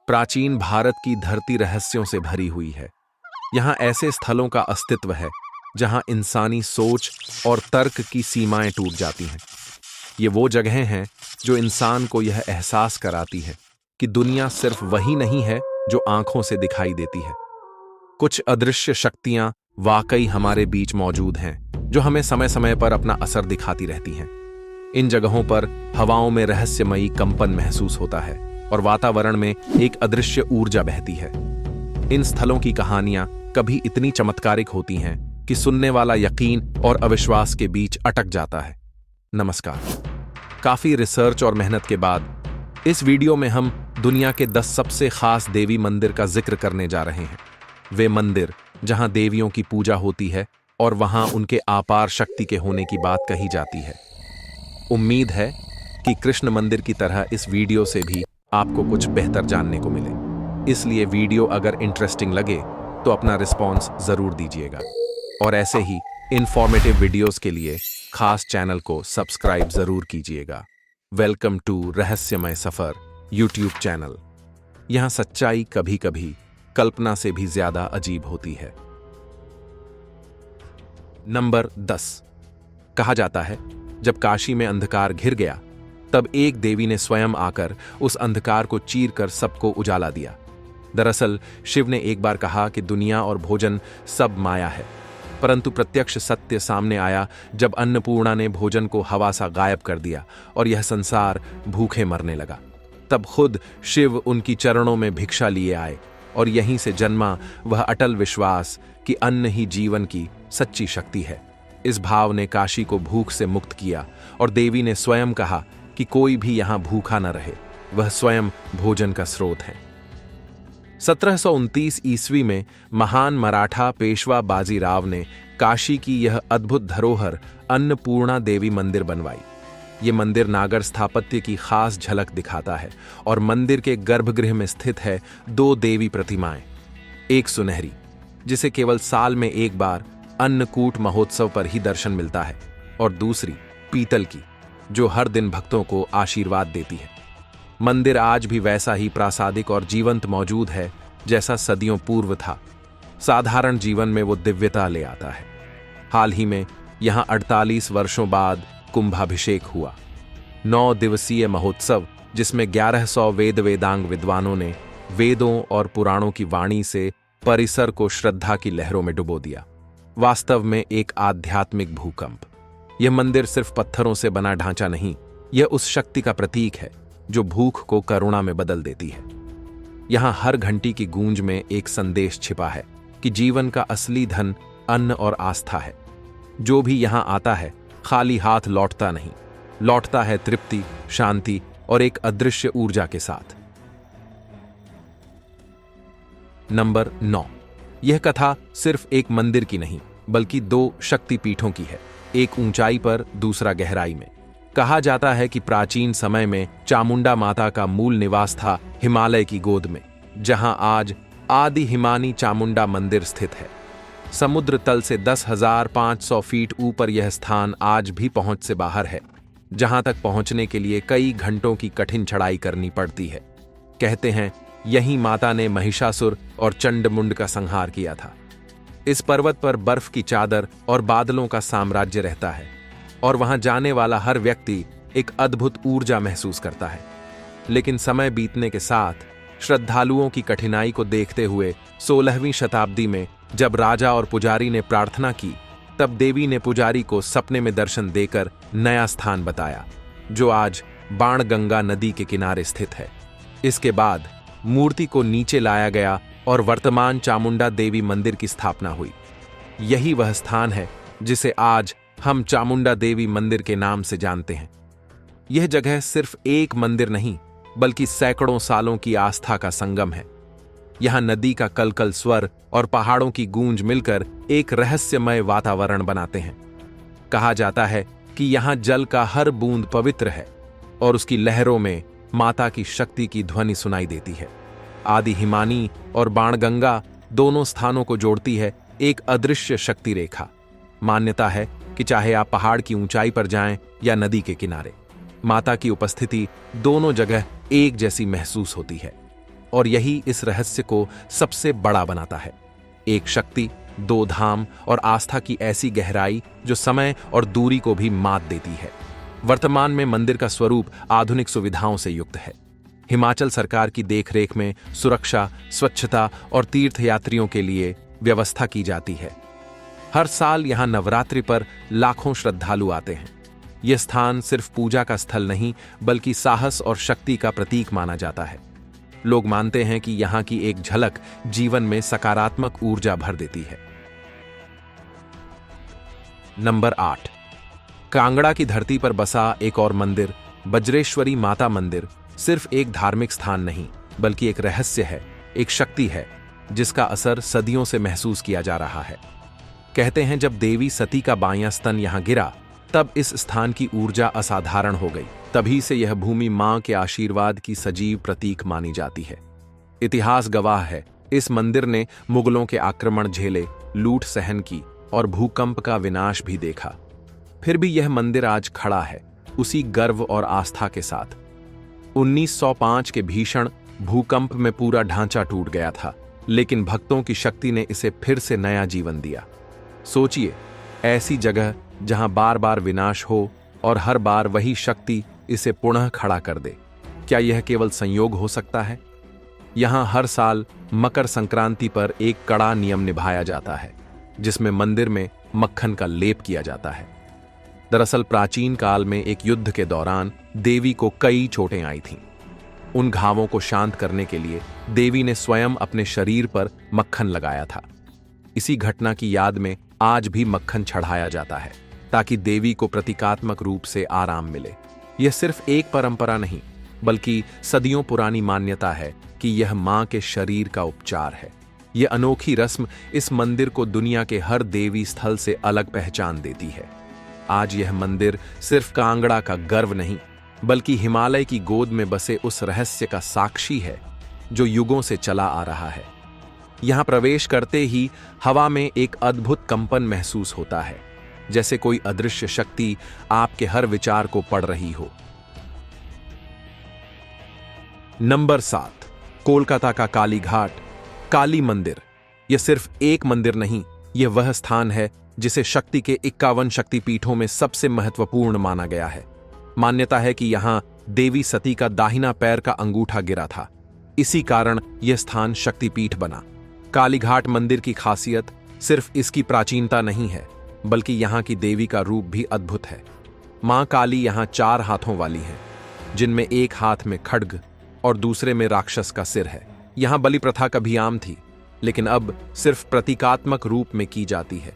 प्राचीन भारत की धरती रहस्यों से भरी हुई है। यहाँ ऐसे स्थलों का अस्तित्व है जहाँ इंसानी सोच और तर्क की सीमाएं टूट जाती हैं। ये वो जगहें हैं जो इंसान को यह एहसास कराती है कि दुनिया सिर्फ वही नहीं है जो आंखों से दिखाई देती है। कुछ अदृश्य शक्तियां वाकई हमारे बीच मौजूद हैं, जो हमें समय समय पर अपना असर दिखाती रहती हैं। इन जगहों पर हवाओं में रहस्यमयी कंपन महसूस होता है और वातावरण में एक अदृश्य ऊर्जा बहती है। इन स्थलों की कहानियां कभी इतनी चमत्कारिक होती हैं कि सुनने वाला यकीन और अविश्वास के बीच अटक जाता है। नमस्कार। काफी रिसर्च और मेहनत के बाद इस वीडियो में हम दुनिया के 10 सबसे खास देवी मंदिर का जिक्र करने जा रहे हैं। वे मंदिर जहां देवियों की पूजा होती है और वहां उनके अपार शक्ति के होने की बात कही जाती है। उम्मीद है कि कृष्ण मंदिर की तरह इस वीडियो से भी आपको कुछ बेहतर जानने को मिले। इसलिए वीडियो अगर इंटरेस्टिंग लगे तो अपना रिस्पॉन्स जरूर दीजिएगा और ऐसे ही इंफॉर्मेटिव वीडियोस के लिए खास चैनल को सब्सक्राइब जरूर कीजिएगा। वेलकम टू रहस्यमय सफर यूट्यूब चैनल। यहां सच्चाई कभी कभी कल्पना से भी ज्यादा अजीब होती है। नंबर 10। कहा जाता है जब काशी में अंधकार घिर गया तब एक देवी ने स्वयं आकर उस अंधकार को चीर कर सबको उजाला दिया। दरअसल शिव ने एक बार कहा कि दुनिया और भोजन सब माया है, परंतु प्रत्यक्ष सत्य सामने आया जब अन्नपूर्णा ने भोजन को हवा सा गायब कर दिया और यह संसार भूखे मरने लगा। तब खुद शिव उनकी चरणों में भिक्षा लिए आए और यहीं से जन्मा वह अटल विश्वास कि अन्न ही जीवन की सच्ची शक्ति है। इस भाव ने काशी को भूख से मुक्त किया और देवी ने स्वयं कहा कि कोई भी यहां भूखा न रहे, वह स्वयं भोजन का स्रोत है। 1729 ईस्वी में महान मराठा पेशवा बाजीराव ने काशी की यह अद्भुत धरोहर अन्नपूर्णा देवी मंदिर बनवाई। ये मंदिर नागर स्थापत्य की खास झलक दिखाता है और मंदिर के गर्भगृह में स्थित है 2 देवी प्रतिमाएं। एक सुनहरी, जिसे केवल साल में एक बार अन्नकूट महोत्सव पर ही दर्शन मिलता है, और दूसरी पीतल की, जो हर दिन भक्तों को आशीर्वाद देती है। मंदिर आज भी वैसा ही प्रासादिक और जीवंत मौजूद है जैसा सदियों पूर्व था। साधारण जीवन में वो दिव्यता ले आता है। हाल ही में यहां 48 वर्षों बाद कुंभाभिषेक हुआ। 9 दिवसीय महोत्सव, जिसमें 1100 वेदांग विद्वानों ने वेदों और पुराणों की वाणी से परिसर को श्रद्धा की लहरों में डुबो दिया। वास्तव में एक आध्यात्मिक भूकंप। यह मंदिर सिर्फ पत्थरों से बना ढांचा नहीं, यह उस शक्ति का प्रतीक है जो भूख को करुणा में बदल देती है। यहां हर घंटी की गूंज में एक संदेश छिपा है कि जीवन का असली धन अन्न और आस्था है। जो भी यहां आता है खाली हाथ लौटता नहीं, लौटता है तृप्ति, शांति और एक अदृश्य ऊर्जा के साथ। नंबर 9। यह कथा सिर्फ एक मंदिर की नहीं, बल्कि 2 शक्तिपीठों की है, एक ऊंचाई पर, दूसरा गहराई में। कहा जाता है कि प्राचीन समय में चामुंडा माता का मूल निवास था हिमालय की गोद में, जहां आज आदि हिमानी चामुंडा मंदिर स्थित है। समुद्र तल से 10,500 फीट ऊपर यह स्थान आज भी पहुंच से बाहर है, जहां तक पहुंचने के लिए कई घंटों की कठिन चढ़ाई करनी पड़ती है। कहते हैं यहीं माता ने महिषासुर और चंडमुंड का संहार किया था। इस पर्वत पर बर्फ की चादर और बादलों का साम्राज्य रहता है और वहां जाने वाला हर व्यक्ति एक अद्भुत ऊर्जा महसूस करता है। लेकिन समय बीतने के साथ श्रद्धालुओं की कठिनाई को देखते हुए 16वीं शताब्दी में जब राजा और पुजारी ने प्रार्थना की, तब देवी ने पुजारी को सपने में दर्शन देकर नया स्थान बताया, जो आज बाणगंगा नदी के किनारे स्थित है। इसके बाद मूर्ति को नीचे लाया गया और वर्तमान चामुंडा देवी मंदिर की स्थापना हुई। यही वह स्थान है जिसे आज हम चामुंडा देवी मंदिर के नाम से जानते हैं। यह जगह सिर्फ एक मंदिर नहीं, बल्कि सैकड़ों सालों की आस्था का संगम है। यहां नदी का कलकल स्वर और पहाड़ों की गूंज मिलकर एक रहस्यमय वातावरण बनाते हैं। कहा जाता है कि यहां जल का हर बूंद पवित्र है और उसकी लहरों में माता की शक्ति की ध्वनि सुनाई देती है। आदि हिमानी और बाणगंगा दोनों स्थानों को जोड़ती है एक अदृश्य शक्ति रेखा। मान्यता है कि चाहे आप पहाड़ की ऊंचाई पर जाएं या नदी के किनारे, माता की उपस्थिति दोनों जगह एक जैसी महसूस होती है। और यही इस रहस्य को सबसे बड़ा बनाता है। एक शक्ति, दो धाम और आस्था की ऐसी गहराई जो समय और दूरी को भी मात देती है। वर्तमान में मंदिर का स्वरूप आधुनिक सुविधाओं से युक्त है। हिमाचल सरकार की देखरेख में सुरक्षा, स्वच्छता और तीर्थयात्रियों के लिए व्यवस्था की जाती है। हर साल यहां नवरात्रि पर लाखों श्रद्धालु आते हैं। यह स्थान सिर्फ पूजा का स्थल नहीं बल्कि साहस और शक्ति का प्रतीक माना जाता है। लोग मानते हैं कि यहां की एक झलक जीवन में सकारात्मक ऊर्जा भर देती है। नंबर 8, कांगड़ा की धरती पर बसा एक और मंदिर, बज्रेश्वरी माता मंदिर, सिर्फ एक धार्मिक स्थान नहीं बल्कि एक रहस्य है, एक शक्ति है जिसका असर सदियों से महसूस किया जा रहा है। कहते हैं जब देवी सती का बायां स्तन यहां गिरा तब इस स्थान की ऊर्जा असाधारण हो गई। तभी से यह भूमि मां के आशीर्वाद की सजीव प्रतीक मानी जाती है। इतिहास गवाह है, इस मंदिर ने मुगलों के आक्रमण झेले, लूट सहन की और भूकंप का विनाश भी देखा। फिर भी यह मंदिर आज खड़ा है, उसी गर्व और आस्था के साथ। 1905 के भीषण भूकंप में पूरा ढांचा टूट गया था, लेकिन भक्तों की शक्ति ने इसे फिर से नया जीवन दिया। सोचिए, ऐसी जगह जहां बार बार विनाश हो और हर बार वही शक्ति इसे पुनः खड़ा कर दे। क्या यह केवल संयोग हो सकता है? यहां हर साल मकर संक्रांति पर एक कड़ा नियम निभाया जाता है, जिसमें मंदिर में मक्खन का लेप किया जाता है। दरअसल प्राचीन काल में एक युद्ध के दौरान देवी को कई चोटें आई थीं। उन घावों को शांत करने के लिए देवी ने स्वयं अपने शरीर पर मक्खन लगाया था। इसी घटना की याद में आज भी मक्खन चढ़ाया जाता है ताकि देवी को प्रतीकात्मक रूप से आराम मिले। यह सिर्फ एक परंपरा नहीं बल्कि सदियों पुरानी मान्यता है कि यह मां के शरीर का उपचार है। यह अनोखी रस्म इस मंदिर को दुनिया के हर देवी स्थल से अलग पहचान देती है। आज यह मंदिर सिर्फ कांगड़ा का गर्व नहीं बल्कि हिमालय की गोद में बसे उस रहस्य का साक्षी है जो युगों से चला आ रहा है। यहां प्रवेश करते ही हवा में एक अद्भुत कंपन महसूस होता है, जैसे कोई अदृश्य शक्ति आपके हर विचार को पढ़ रही हो। नंबर 7, कोलकाता का काली घाट, काली मंदिर। यह सिर्फ एक मंदिर नहीं, यह वह स्थान है जिसे शक्ति के 51 शक्तिपीठों में सबसे महत्वपूर्ण माना गया है। मान्यता है कि यहां देवी सती का दाहिना पैर का अंगूठा गिरा था। इसी कारण यह स्थान शक्तिपीठ बना। कालीघाट मंदिर की खासियत सिर्फ इसकी प्राचीनता नहीं है बल्कि यहां की देवी का रूप भी अद्भुत है। मां काली यहां 4 हाथों वाली हैं, जिनमें एक हाथ में खड्ग और दूसरे में राक्षस का सिर है। यहां बलि प्रथा कभी आम थी, लेकिन अब सिर्फ प्रतीकात्मक रूप में की जाती है।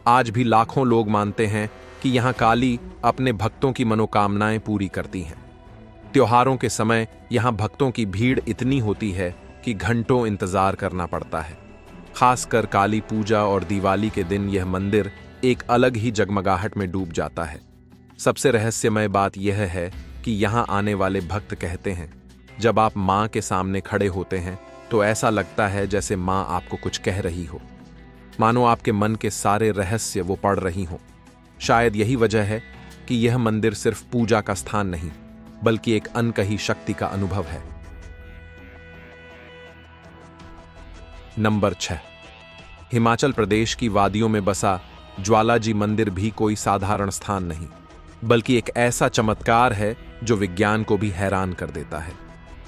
आज भी लाखों लोग मानते हैं कि यहां काली अपने भक्तों की मनोकामनाएं पूरी करती हैं। त्योहारों के समय यहां भक्तों की भीड़ इतनी होती है कि घंटों इंतजार करना पड़ता है। खासकर काली पूजा और दिवाली के दिन यह मंदिर एक अलग ही जगमगाहट में डूब जाता है। सबसे रहस्यमय बात यह है कि यहां आने वाले भक्त कहते हैं, जब आप मां के सामने खड़े होते हैं तो ऐसा लगता है जैसे मां आपको कुछ कह रही हो, मानो आपके मन के सारे रहस्य वो पढ़ रही हो। शायद यही वजह है कि यह मंदिर सिर्फ पूजा का स्थान नहीं बल्कि एक अनकही शक्ति का अनुभव है। नंबर 6, हिमाचल प्रदेश की वादियों में बसा ज्वालाजी मंदिर भी कोई साधारण स्थान नहीं बल्कि एक ऐसा चमत्कार है जो विज्ञान को भी हैरान कर देता है।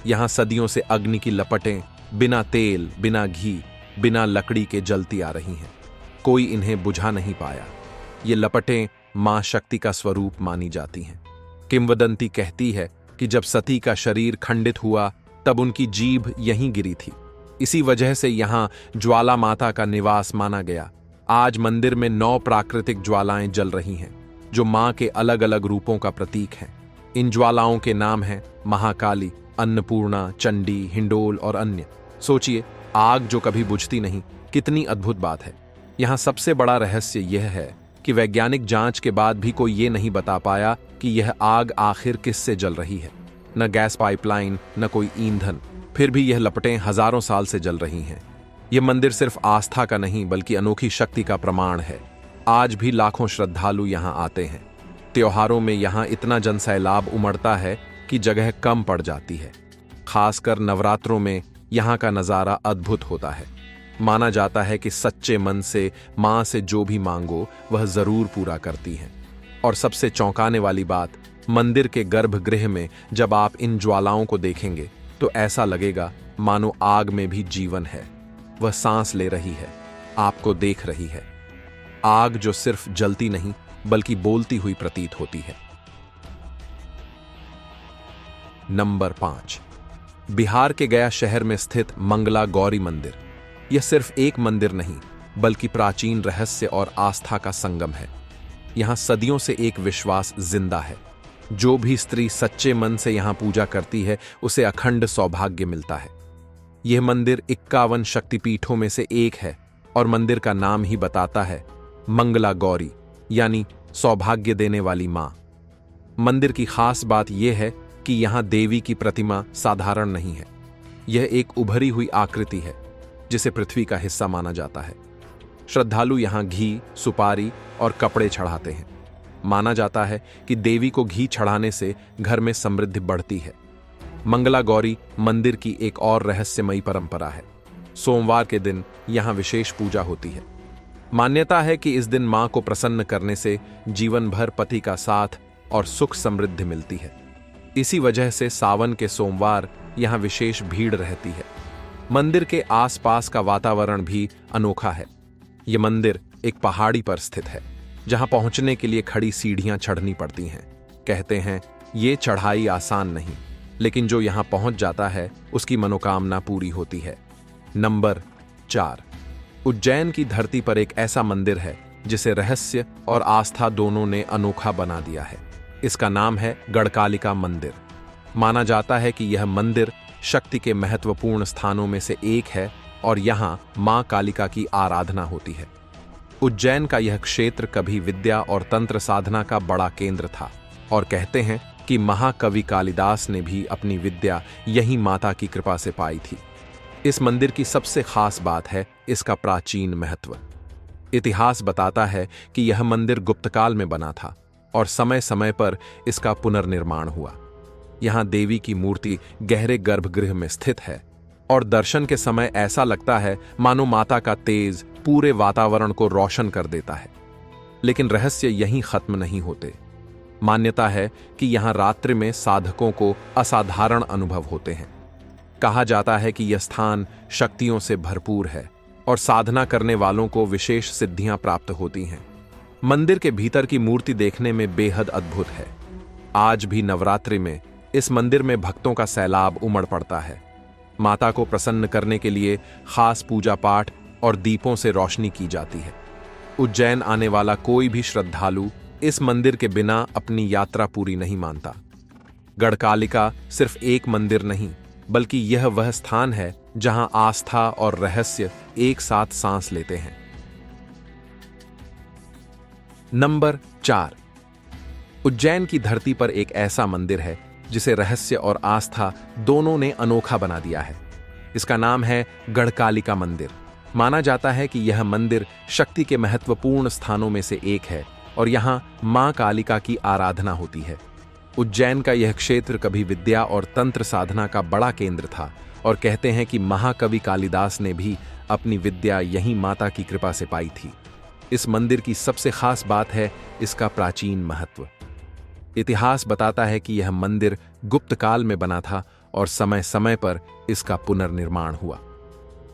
यहां सदियों से अग्नि की लपटें बिना तेल, बिना घी, बिना लकड़ी के जलती आ रही हैं। कोई इन्हें बुझा नहीं पाया। ये लपटें मां शक्ति का स्वरूप मानी जाती हैं। किंवदंती कहती है कि जब सती का शरीर खंडित हुआ तब उनकी जीभ यहीं गिरी थी। इसी वजह से यहां ज्वाला माता का निवास माना गया। आज मंदिर में 9 प्राकृतिक ज्वालाएं जल रही हैं जो मां के अलग अलग रूपों का प्रतीक हैं। इन ज्वालाओं के नाम हैं महाकाली, अन्नपूर्णा, चंडी, हिंडोल और अन्य। सोचिए, आग जो कभी बुझती नहीं, कितनी अद्भुत बात है। यहां सबसे बड़ा रहस्य यह है कि वैज्ञानिक जांच के बाद भी कोई ये नहीं बता पाया कि यह आग आखिर किससे जल रही है। न गैस पाइपलाइन, न कोई ईंधन, फिर भी यह लपटें हजारों साल से जल रही हैं। यह मंदिर सिर्फ आस्था का नहीं बल्कि अनोखी शक्ति का प्रमाण है। आज भी लाखों श्रद्धालु यहां आते हैं। त्योहारों में यहां इतना जनसैलाब उमड़ता है कि जगह कम पड़ जाती है। खासकर नवरात्रों में यहाँ का नजारा अद्भुत होता है। माना जाता है कि सच्चे मन से मां से जो भी मांगो वह जरूर पूरा करती हैं। और सबसे चौंकाने वाली बात, मंदिर के गर्भगृह में जब आप इन ज्वालाओं को देखेंगे तो ऐसा लगेगा मानो आग में भी जीवन है। वह सांस ले रही है, आपको देख रही है। आग जो सिर्फ जलती नहीं बल्कि बोलती हुई प्रतीत होती है। नंबर 5, बिहार के गया शहर में स्थित मंगला गौरी मंदिर। यह सिर्फ एक मंदिर नहीं बल्कि प्राचीन रहस्य और आस्था का संगम है। यहां सदियों से एक विश्वास जिंदा है, जो भी स्त्री सच्चे मन से यहां पूजा करती है उसे अखंड सौभाग्य मिलता है। यह मंदिर 51 शक्तिपीठों में से एक है और मंदिर का नाम ही बताता है, मंगला गौरी यानी सौभाग्य देने वाली मां। मंदिर की खास बात यह है कि यहां देवी की प्रतिमा साधारण नहीं है। यह एक उभरी हुई आकृति है जिसे पृथ्वी का हिस्सा माना जाता है। श्रद्धालु यहां घी, सुपारी और कपड़े चढ़ाते हैं। माना जाता है कि देवी को घी चढ़ाने से घर में समृद्धि बढ़ती है। मंगला गौरी मंदिर की एक और रहस्यमयी परंपरा है। सोमवार के दिन यहां विशेष पूजा होती है। मान्यता है कि इस दिन मां को प्रसन्न करने से जीवन भर पति का साथ और सुख समृद्धि मिलती है। इसी वजह से सावन के सोमवार यहां विशेष भीड़ रहती है। मंदिर के आसपास का वातावरण भी अनोखा है। यह मंदिर एक पहाड़ी पर स्थित है, जहां पहुंचने के लिए खड़ी सीढ़ियां चढ़नी पड़ती हैं। कहते हैं ये चढ़ाई आसान नहीं, लेकिन जो यहां पहुंच जाता है उसकी मनोकामना पूरी होती है। नंबर 4, उज्जैन की धरती पर एक ऐसा मंदिर है जिसे रहस्य और आस्था दोनों ने अनोखा बना दिया है। इसका नाम है गढ़कालिका मंदिर। माना जाता है कि यह मंदिर शक्ति के महत्वपूर्ण स्थानों में से एक है और यहां मां कालिका की आराधना होती है। उज्जैन का यह क्षेत्र कभी विद्या और तंत्र साधना का बड़ा केंद्र था और कहते हैं कि महाकवि कालिदास ने भी अपनी विद्या यही माता की कृपा से पाई थी। इस मंदिर की सबसे खास बात है इसका प्राचीन महत्व। इतिहास बताता है कि यह मंदिर गुप्तकाल में बना था और समय समय पर इसका पुनर्निर्माण हुआ। यहां देवी की मूर्ति गहरे गर्भगृह में स्थित है और दर्शन के समय ऐसा लगता है मानो माता का तेज पूरे वातावरण को रोशन कर देता है। लेकिन रहस्य यहीं खत्म नहीं होते। मान्यता है कि यहां रात्रि में साधकों को असाधारण अनुभव होते हैं। कहा जाता है कि यह स्थान शक्तियों से भरपूर है और साधना करने वालों को विशेष सिद्धियां प्राप्त होती हैं। मंदिर के भीतर की मूर्ति देखने में बेहद अद्भुत है। आज भी नवरात्रि में इस मंदिर में भक्तों का सैलाब उमड़ पड़ता है। माता को प्रसन्न करने के लिए खास पूजा पाठ और दीपों से रोशनी की जाती है। उज्जैन आने वाला कोई भी श्रद्धालु इस मंदिर के बिना अपनी यात्रा पूरी नहीं मानता। गढ़कालिका सिर्फ एक मंदिर नहीं बल्कि यह वह स्थान है जहां आस्था और रहस्य एक साथ सांस लेते हैं। नंबर 4, उज्जैन की धरती पर एक ऐसा मंदिर है जिसे रहस्य और आस्था दोनों ने अनोखा बना दिया है। इसका नाम है गढ़कालिका मंदिर। माना जाता है कि यह मंदिर शक्ति के महत्वपूर्ण स्थानों में से एक है और यहां मां कालिका की आराधना होती है। उज्जैन का यह क्षेत्र कभी विद्या और तंत्र साधना का बड़ा केंद्र था और कहते हैं कि महाकवि कालिदास ने भी अपनी विद्या यहीं माता की कृपा से पाई थी। इस मंदिर की सबसे खास बात है इसका प्राचीन महत्व। इतिहास बताता है कि यह मंदिर गुप्त काल में बना था और समय समय पर इसका पुनर्निर्माण हुआ।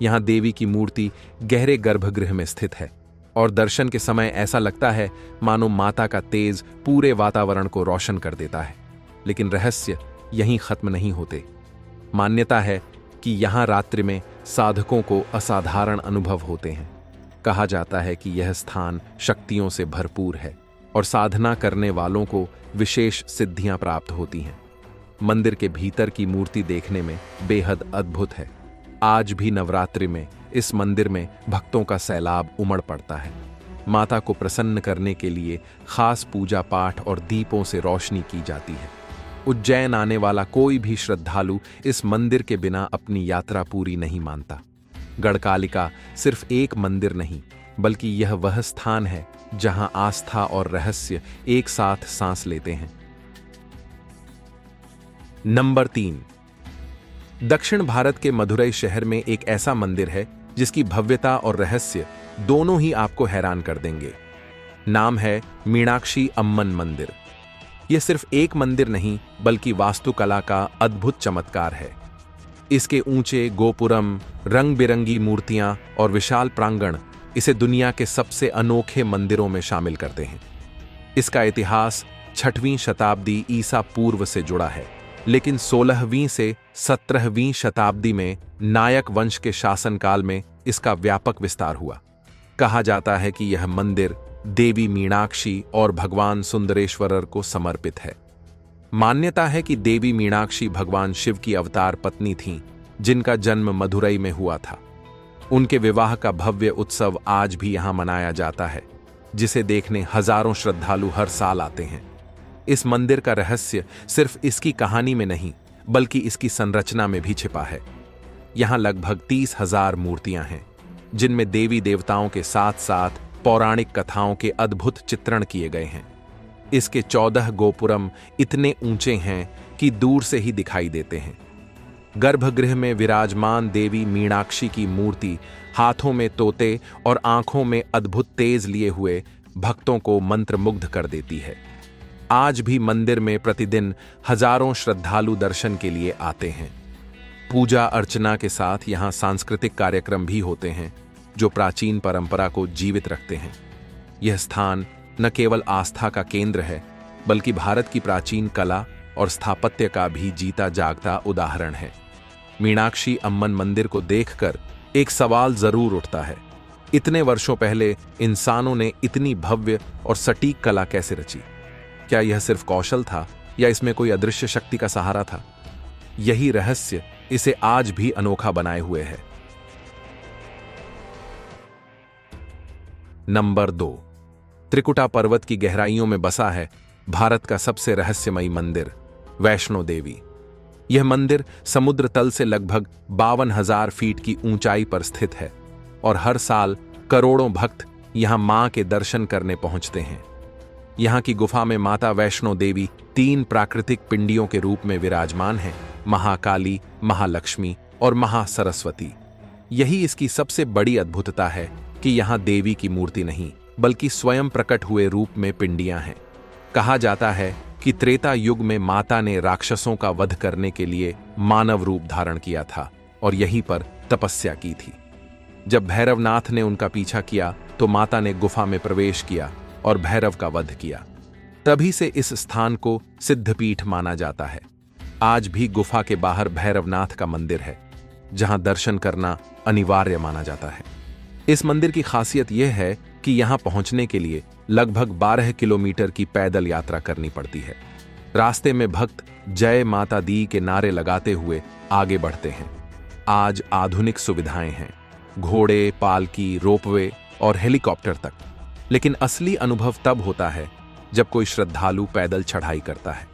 यहां देवी की मूर्ति गहरे गर्भगृह में स्थित है और दर्शन के समय ऐसा लगता है मानो माता का तेज पूरे वातावरण को रोशन कर देता है। लेकिन रहस्य यहीं खत्म नहीं होते। मान्यता है कि यहां रात्रि में साधकों को असाधारण अनुभव होते हैं। कहा जाता है कि यह स्थान शक्तियों से भरपूर है और साधना करने वालों को विशेष सिद्धियां प्राप्त होती हैं। मंदिर के भीतर की मूर्ति देखने में बेहद अद्भुत है। आज भी नवरात्रि में इस मंदिर में भक्तों का सैलाब उमड़ पड़ता है। माता को प्रसन्न करने के लिए खास पूजा पाठ और दीपों से रोशनी की जाती है। उज्जैन आने वाला कोई भी श्रद्धालु इस मंदिर के बिना अपनी यात्रा पूरी नहीं मानता। गढ़कालिका सिर्फ एक मंदिर नहीं बल्कि यह वह स्थान है जहां आस्था और रहस्य एक साथ सांस लेते हैं। नंबर 3, दक्षिण भारत के मदुरई शहर में एक ऐसा मंदिर है जिसकी भव्यता और रहस्य दोनों ही आपको हैरान कर देंगे। नाम है मीनाक्षी अम्मन मंदिर। यह सिर्फ एक मंदिर नहीं बल्कि वास्तुकला का अद्भुत चमत्कार है। इसके ऊंचे गोपुरम, रंग बिरंगी मूर्तियां और विशाल प्रांगण इसे दुनिया के सबसे अनोखे मंदिरों में शामिल करते हैं। इसका इतिहास 6वीं शताब्दी ईसा पूर्व से जुड़ा है, लेकिन 16वीं से 17वीं शताब्दी में नायक वंश के शासनकाल में इसका व्यापक विस्तार हुआ। कहा जाता है कि यह मंदिर देवी मीनाक्षी और भगवान सुंदरेश्वरर को समर्पित है। मान्यता है कि देवी मीनाक्षी भगवान शिव की अवतार पत्नी थीं, जिनका जन्म मदुरई में हुआ था। उनके विवाह का भव्य उत्सव आज भी यहां मनाया जाता है, जिसे देखने हजारों श्रद्धालु हर साल आते हैं। इस मंदिर का रहस्य सिर्फ इसकी कहानी में नहीं बल्कि इसकी संरचना में भी छिपा है। यहां लगभग 30,000 मूर्तियां हैं, जिनमें देवी देवताओं के साथ साथ पौराणिक कथाओं के अद्भुत चित्रण किए गए हैं। इसके 14 गोपुरम इतने ऊंचे हैं कि दूर से ही दिखाई देते हैं। गर्भगृह में विराजमान देवी मीनाक्षी की मूर्ति हाथों में तोते और आंखों में अद्भुत तेज लिए हुए भक्तों को मंत्रमुग्ध कर देती है। आज भी मंदिर में प्रतिदिन हजारों श्रद्धालु दर्शन के लिए आते हैं। पूजा अर्चना के साथ यहाँ सांस्कृतिक कार्यक्रम भी होते हैं, जो प्राचीन परंपरा को जीवित रखते हैं। यह स्थान न केवल आस्था का केंद्र है, बल्कि भारत की प्राचीन कला और स्थापत्य का भी जीता जागता उदाहरण है। मीनाक्षी अम्मन मंदिर को देखकर एक सवाल जरूर उठता है, इतने वर्षों पहले इंसानों ने इतनी भव्य और सटीक कला कैसे रची? क्या यह सिर्फ कौशल था या इसमें कोई अदृश्य शक्ति का सहारा था? यही रहस्य इसे आज भी अनोखा बनाए हुए है। नंबर 2, त्रिकुटा पर्वत की गहराइयों में बसा है भारत का सबसे रहस्यमयी मंदिर, वैष्णो देवी। यह मंदिर समुद्र तल से लगभग 52,000 फीट की ऊंचाई पर स्थित है और हर साल करोड़ों भक्त यहां मां के दर्शन करने पहुंचते हैं। यहां की गुफा में माता वैष्णो देवी 3 प्राकृतिक पिंडियों के रूप में विराजमान हैं, महाकाली, महालक्ष्मी और महासरस्वती। यही इसकी सबसे बड़ी अद्भुतता है कि यहां देवी की मूर्ति नहीं बल्कि स्वयं प्रकट हुए रूप में पिंडियां हैं। कहा जाता है कि त्रेता युग में माता ने राक्षसों का वध करने के लिए मानव रूप धारण किया था और यहीं पर तपस्या की थी। जब भैरवनाथ ने उनका पीछा किया तो माता ने गुफा में प्रवेश किया और भैरव का वध किया। तभी से इस स्थान को सिद्धपीठ माना जाता है। आज भी गुफा के बाहर भैरवनाथ का मंदिर है, जहां दर्शन करना अनिवार्य माना जाता है। इस मंदिर की खासियत यह है कि यहां पहुंचने के लिए लगभग 12 किलोमीटर की पैदल यात्रा करनी पड़ती है। रास्ते में भक्त जय माता दी के नारे लगाते हुए आगे बढ़ते हैं। आज आधुनिक सुविधाएं हैं, घोड़े, पालकी, रोपवे और हेलीकॉप्टर तक, लेकिन असली अनुभव तब होता है जब कोई श्रद्धालु पैदल चढ़ाई करता है।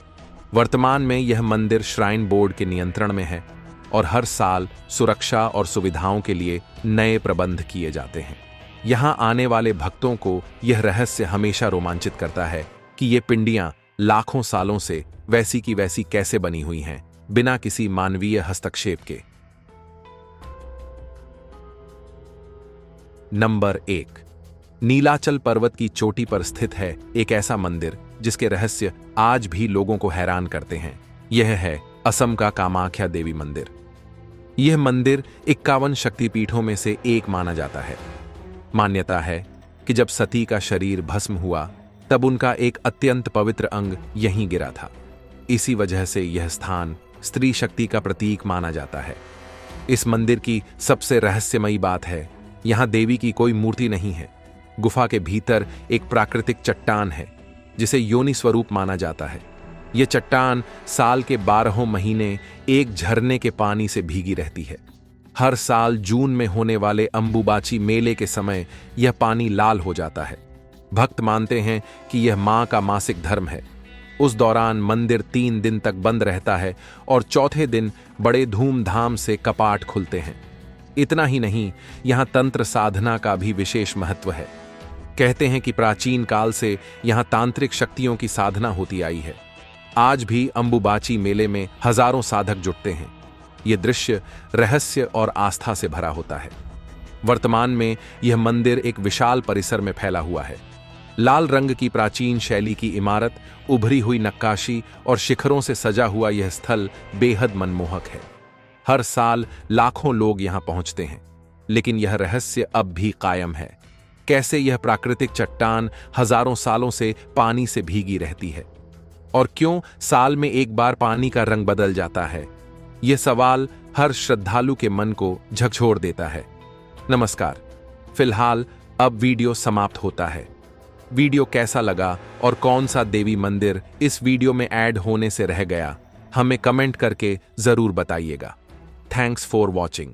वर्तमान में यह मंदिर श्राइन बोर्ड के नियंत्रण में है और हर साल सुरक्षा और सुविधाओं के लिए नए प्रबंध किए जाते हैं। यहां आने वाले भक्तों को यह रहस्य हमेशा रोमांचित करता है कि ये पिंडियां लाखों सालों से वैसी की वैसी कैसे बनी हुई हैं, बिना किसी मानवीय हस्तक्षेप के। नंबर 1, नीलाचल पर्वत की चोटी पर स्थित है एक ऐसा मंदिर जिसके रहस्य आज भी लोगों को हैरान करते हैं। यह है असम का कामाख्या देवी मंदिर। यह मंदिर 51 शक्तिपीठों में से एक माना जाता है। मान्यता है कि जब सती का शरीर भस्म हुआ तब उनका एक अत्यंत पवित्र अंग यहीं गिरा था। इसी वजह से यह स्थान स्त्री शक्ति का प्रतीक माना जाता है। इस मंदिर की सबसे रहस्यमयी बात है, यहां देवी की कोई मूर्ति नहीं है। गुफा के भीतर एक प्राकृतिक चट्टान है जिसे योनि स्वरूप माना जाता है। यह चट्टान साल के 12 महीने एक झरने के पानी से भीगी रहती है। हर साल जून में होने वाले अंबुबाची मेले के समय यह पानी लाल हो जाता है। भक्त मानते हैं कि यह मां का मासिक धर्म है। उस दौरान मंदिर 3 दिन तक बंद रहता है और चौथे दिन बड़े धूमधाम से कपाट खुलते हैं। इतना ही नहीं, यहां तंत्र साधना का भी विशेष महत्व है। कहते हैं कि प्राचीन काल से यहां तांत्रिक शक्तियों की साधना होती आई है। आज भी अंबुबाची मेले में हजारों साधक जुटते हैं। ये दृश्य रहस्य और आस्था से भरा होता है। वर्तमान में यह मंदिर एक विशाल परिसर में फैला हुआ है। लाल रंग की प्राचीन शैली की इमारत, उभरी हुई नक्काशी और शिखरों से सजा हुआ यह स्थल बेहद मनमोहक है। हर साल लाखों लोग यहां पहुंचते हैं, लेकिन यह रहस्य अब भी कायम है। कैसे यह प्राकृतिक चट्टान हजारों सालों से पानी से भीगी रहती है, और क्यों साल में एक बार पानी का रंग बदल जाता है? यह सवाल हर श्रद्धालु के मन को झकझोर देता है। नमस्कार, फिलहाल अब वीडियो समाप्त होता है। वीडियो कैसा लगा और कौन सा देवी मंदिर इस वीडियो में ऐड होने से रह गया, हमें कमेंट करके जरूर बताइएगा। Thanks for watching.